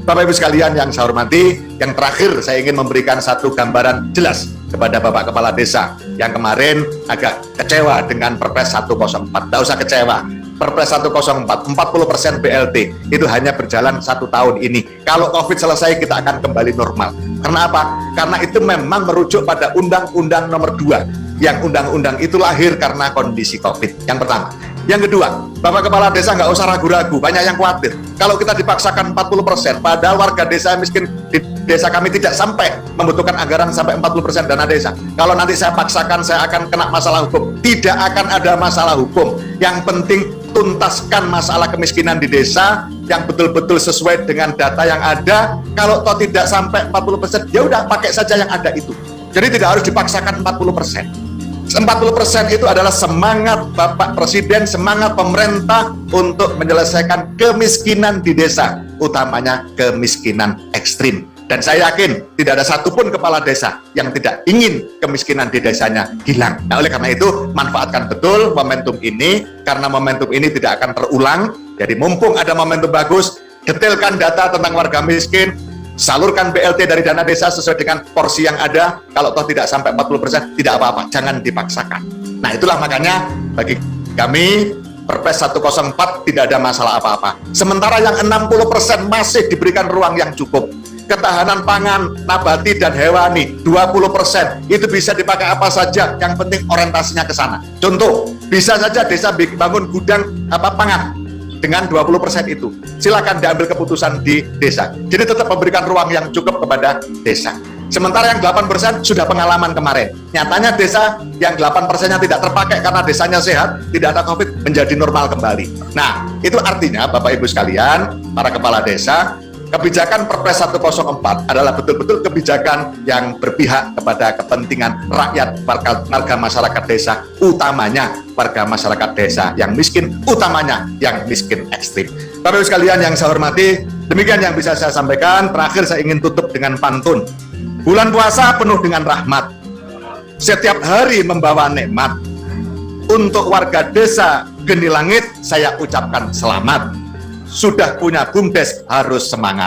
Bapak Ibu sekalian yang saya hormati, yang terakhir saya ingin memberikan satu gambaran jelas kepada Bapak Kepala Desa yang kemarin agak kecewa dengan Perpres 104. Tidak usah kecewa. Perpres 104, 40% BLT itu hanya berjalan 1 tahun ini. Kalau COVID selesai, kita akan kembali normal. Karena apa? Karena itu memang merujuk pada Undang-Undang Nomor 2. Yang undang-undang itu lahir karena kondisi COVID. Yang pertama. Yang kedua, Bapak Kepala Desa nggak usah ragu-ragu, banyak yang khawatir. Kalau kita dipaksakan 40%, padahal warga desa miskin di desa kami tidak sampai membutuhkan anggaran sampai 40% dana desa. Kalau nanti saya paksakan, saya akan kena masalah hukum. Tidak akan ada masalah hukum. Yang penting tuntaskan masalah kemiskinan di desa yang betul-betul sesuai dengan data yang ada. Kalau toh tidak sampai 40%, ya udah pakai saja yang ada itu. Jadi tidak harus dipaksakan 40%. 40% itu adalah semangat Bapak Presiden, semangat pemerintah untuk menyelesaikan kemiskinan di desa, utamanya kemiskinan ekstrim. Dan saya yakin tidak ada satupun kepala desa yang tidak ingin kemiskinan di desanya hilang. Nah, oleh karena itu, manfaatkan betul momentum ini, karena momentum ini tidak akan terulang. Jadi mumpung ada momentum bagus, detailkan data tentang warga miskin, salurkan BLT dari dana desa sesuai dengan porsi yang ada. Kalau toh tidak sampai 40%, tidak apa-apa, jangan dipaksakan. Nah, itulah makanya bagi kami Perpres 104 tidak ada masalah apa-apa. Sementara yang 60% masih diberikan ruang yang cukup. Ketahanan pangan, nabati dan hewani 20% itu bisa dipakai apa saja, yang penting orientasinya ke sana. Contoh, bisa saja desa bangun gudang pangan dengan 20% itu. Silakan diambil keputusan di desa. Jadi tetap memberikan ruang yang cukup kepada desa. Sementara yang 8% sudah pengalaman kemarin. Nyatanya desa yang 8%-nya tidak terpakai karena desanya sehat, tidak ada COVID, menjadi normal kembali. Nah, itu artinya Bapak Ibu sekalian, para kepala desa, kebijakan Perpres 104 adalah betul-betul kebijakan yang berpihak kepada kepentingan rakyat, warga masyarakat desa, utamanya warga masyarakat desa yang miskin, utamanya yang miskin ekstrim. Bapak Ibu sekalian yang saya hormati, demikian yang bisa saya sampaikan. Terakhir saya ingin tutup dengan pantun. Bulan puasa penuh dengan rahmat, setiap hari membawa nikmat. Untuk warga desa Geni Langit, saya ucapkan selamat. Sudah punya BUMDes harus semangat.